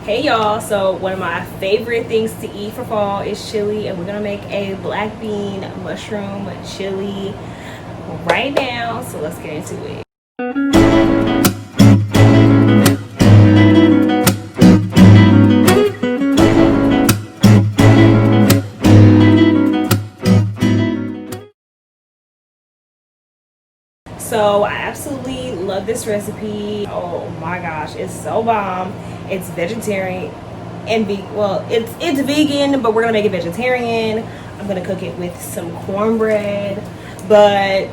Hey y'all, so one of my favorite things to eat for fall is chili, and we're gonna make a black bean mushroom chili right now, so let's get into it. So I absolutely love this recipe. Oh my gosh, it's so bomb. It's vegetarian and it's vegan, but we're gonna make it vegetarian. I'm gonna cook it with some cornbread, but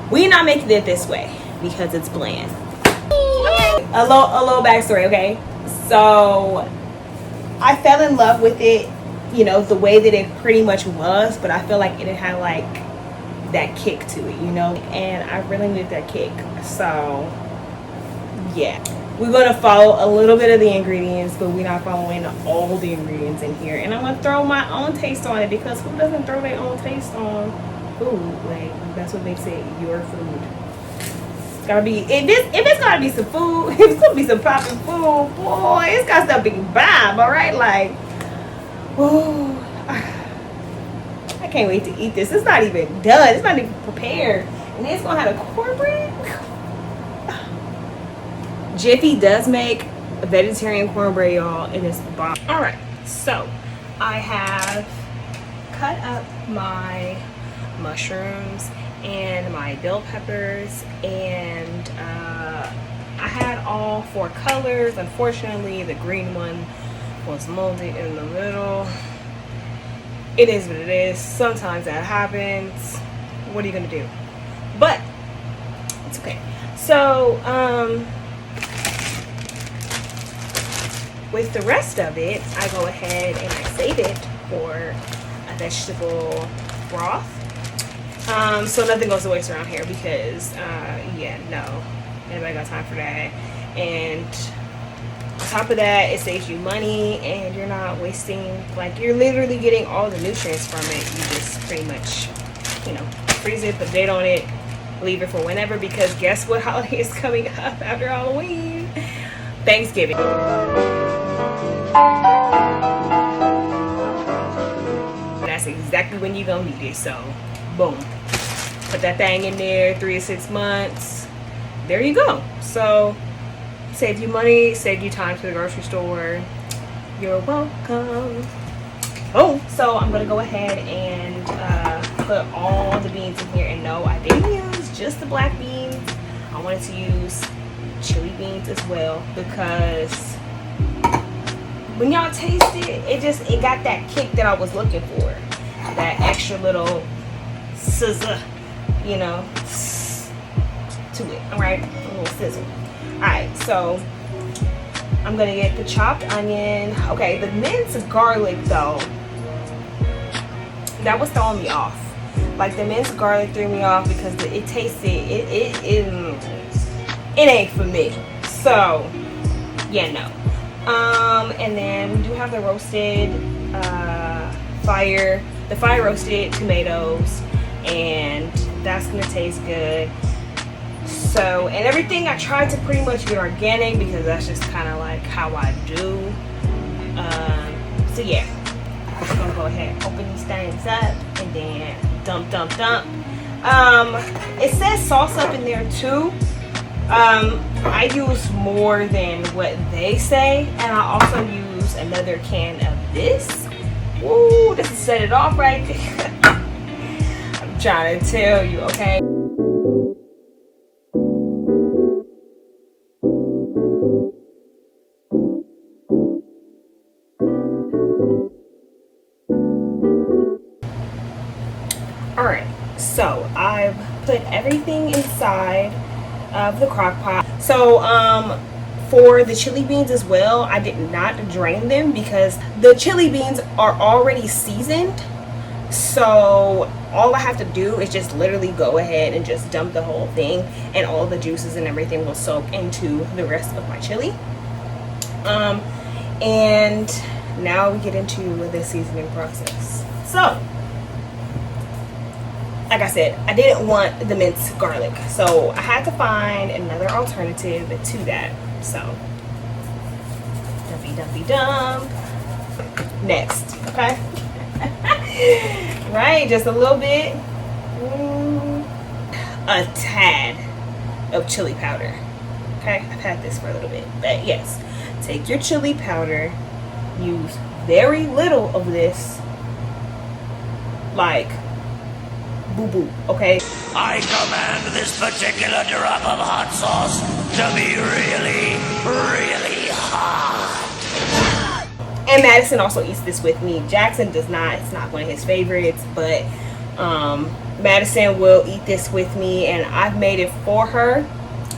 we're not making it this way because it's bland. Okay. A little backstory, okay? So I fell in love with it, you know, the way that it pretty much was, but I feel like it had like that kick to it, you know, and I really needed that kick. So yeah, we're gonna follow a little bit of the ingredients, but we're not following all the ingredients in here, and I'm gonna throw my own taste on it, because who doesn't throw their own taste on food? Like, that's what makes it your food. It's gotta be, if it's gotta be some food, if it's gonna be some popping food, boy, it's got to be vibe. All right, like, oh, I can't wait to eat this. It's not even done. It's not even prepared. And it's gonna have a cornbread. Jiffy does make a vegetarian cornbread, y'all, and it's bomb. Alright, so I have cut up my mushrooms and my bell peppers, and I had all 4 colors. Unfortunately, the green one was molded in the middle. It is what it is. Sometimes that happens. What are you gonna do? But it's okay. So with the rest of it, I go ahead and I save it for a vegetable broth. So nothing goes to waste around here, because yeah, no, anybody got time for that. And on top of that, it saves you money, and you're not wasting, like, you're literally getting all the nutrients from it. You just pretty much, you know, freeze it, put a date on it, leave it for whenever, because guess what holiday is coming up after Halloween? Thanksgiving. That's exactly when you're gonna need it. So boom, put that thing in there, 3 to 6 months, there you go. So save you money, save you time to the grocery store. You're welcome. Oh, so I'm gonna go ahead and put all the beans in here. And no, I didn't use just the black beans. I wanted to use chili beans as well, because when y'all taste it, it got that kick that I was looking for. That extra little sizzle, you know, to it. All right, a little sizzle. Alright, so I'm gonna get the chopped onion. Okay, the minced garlic though, that was throwing me off. Like, the minced garlic threw me off because it tasted, it ain't for me. So yeah, no. And then we do have the roasted fire roasted tomatoes, and that's gonna taste good. So, and everything I tried to pretty much be organic, because that's just kind of like how I do. So yeah, I'm gonna go ahead and open these things up, and then dump. It says sauce up in there too. I use more than what they say, and I also use another can of this. Woo, this is set it off right there. I'm trying to tell you, okay? Alright, so I've put everything inside of the crock pot. So for the chili beans as well, I did not drain them, because the chili beans are already seasoned. So all I have to do is just literally go ahead and just dump the whole thing, and all the juices and everything will soak into the rest of my chili. And now we get into the seasoning process. So like I said, I didn't want the minced garlic, so I had to find another alternative to that. So Dumpy dumpy dump. Next, okay? Right, just a little bit. A tad of chili powder. Okay, I've had this for a little bit, but yes, take your chili powder. Use very little of this, like boo boo. Okay. I command this particular drop of hot sauce to be really, really hot. And Madison also eats this with me. Jackson does not. It's not one of his favorites, but Madison will eat this with me, and I've made it for her.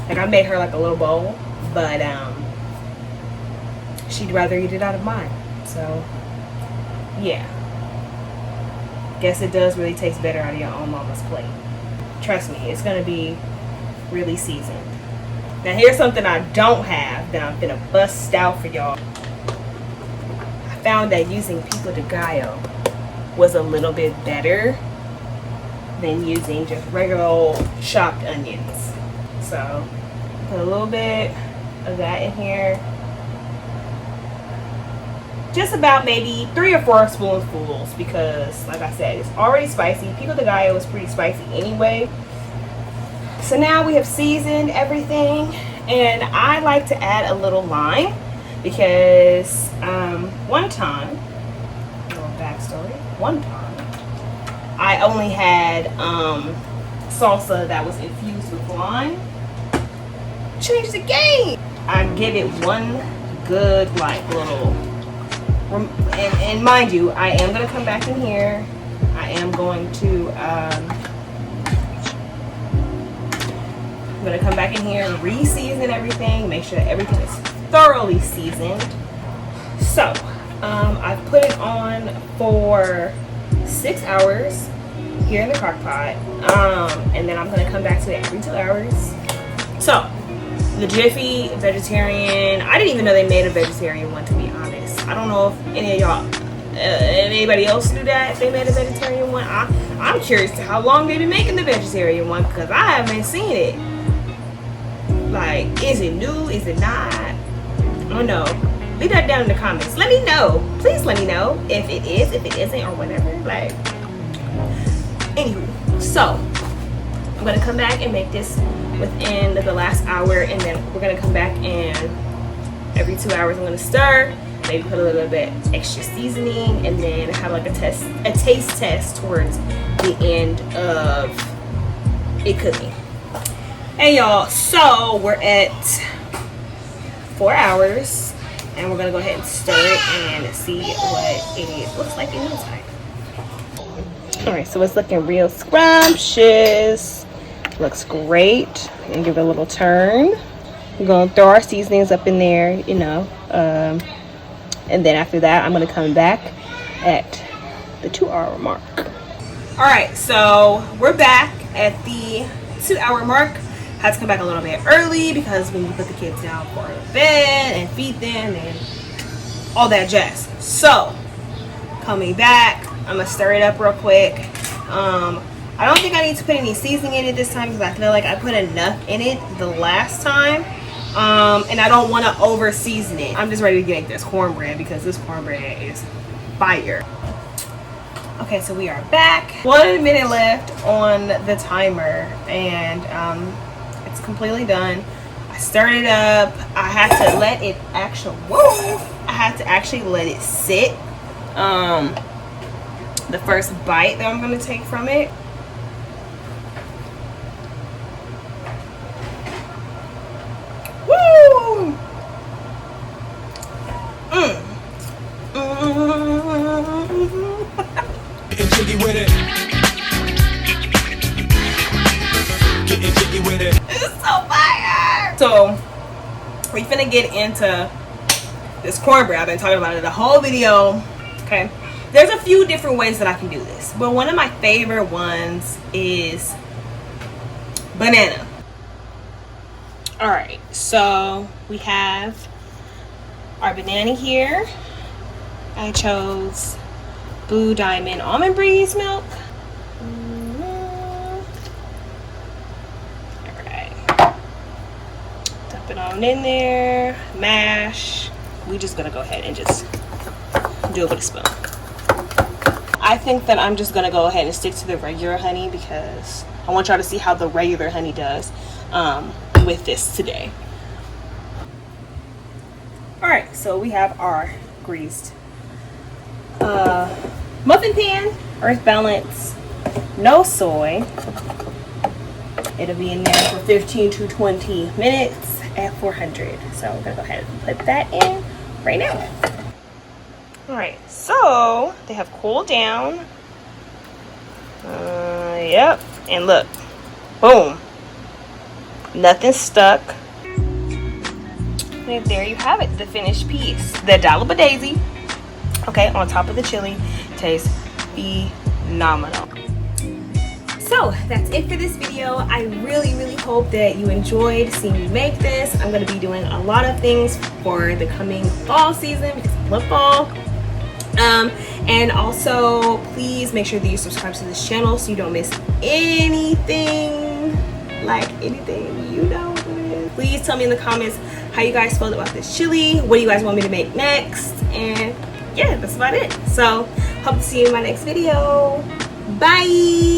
Like, I made her like a little bowl, but she'd rather eat it out of mine. So yeah, guess it does really taste better out of your own mama's plate. Trust me, it's gonna be really seasoned. Now here's something I don't have that I'm gonna bust out for y'all. I found that using pico de gallo was a little bit better than using just regular old chopped onions. So put a little bit of that in here. Just about maybe 3 or 4 spoonfuls, because like I said, it's already spicy. Pico de gallo is pretty spicy anyway. So now we have seasoned everything, and I like to add a little lime because one time, a little backstory, one time I only had salsa that was infused with lime. Changed the game. I give it one good like little, and mind you, I am going to come back in here. I am going to come back in here and re-season everything, make sure that everything is thoroughly seasoned. So I've put it on for 6 hours here in the crock pot, and then I'm going to come back to it every 2 hours. So the Jiffy vegetarian, I didn't even know they made a vegetarian one, to be honest. I don't know if any of y'all, anybody else knew that they made a vegetarian one. I'm curious to how long they've been making the vegetarian one, because I haven't seen it. Like, is it new? Is it not? I don't know. Leave that down in the comments. Let me know. Please let me know if it is, if it isn't, or whatever. Like, anywho, so I'm gonna come back and make this within the last hour, and then we're gonna come back and every 2 hours I'm gonna stir, maybe put a little bit extra seasoning, and then have like a taste test towards the end of it cooking. Hey y'all, so we're at 4 hours, and we're gonna go ahead and stir it and see what it looks like inside. All right, so it's looking real scrumptious. Looks great. And give it a little turn. We're gonna throw our seasonings up in there, you know, and then after that I'm gonna come back at the 2 hour mark. All right, so we're back at the 2 hour mark. Had to come back a little bit early because when you put the kids down for bed and feed them and all that jazz. So coming back, I'm gonna stir it up real quick. I don't think I need to put any seasoning in it this time because I feel like I put enough in it the last time. And I don't want to over season it. I'm just ready to get this cornbread because this cornbread is fire. Okay, so we are back. 1 minute left on the timer, and it's completely done. I stirred it up. I had to let it actually, I had to actually let it sit. The first bite that I'm gonna take from it. Woo! Getting jiggy with it. Getting jiggy with it. It's so fire! So, we finna get into this cornbread. I've been talking about it the whole video. Okay. There's a few different ways that I can do this, but one of my favorite ones is banana. Alright, so we have our banana here. I chose Blue Diamond Almond Breeze milk. Alright. Dump it on in there. Mash. we just gonna go ahead and just do it with a spoon. I think that I'm just gonna go ahead and stick to the regular honey because I want y'all to see how the regular honey does with this today. All right, so we have our greased muffin pan, earth balance, no soy. It'll be in there for 15 to 20 minutes at 400. So I'm gonna go ahead and put that in right now. All right, so they have cooled down. Yep, and look, boom, nothing stuck. And there you have it, the finished piece. The dollop of daisy, okay, on top of the chili, tastes phenomenal. So that's it for this video. I really hope that you enjoyed seeing me make this. I'm going to be doing a lot of things for the coming fall season because I love fall. And also please make sure that you subscribe to this channel so you don't miss anything, like anything you know. Please tell me in the comments how you guys felt about this chili. What do you guys want me to make next? And yeah, that's about it. So hope to see you in my next video. Bye.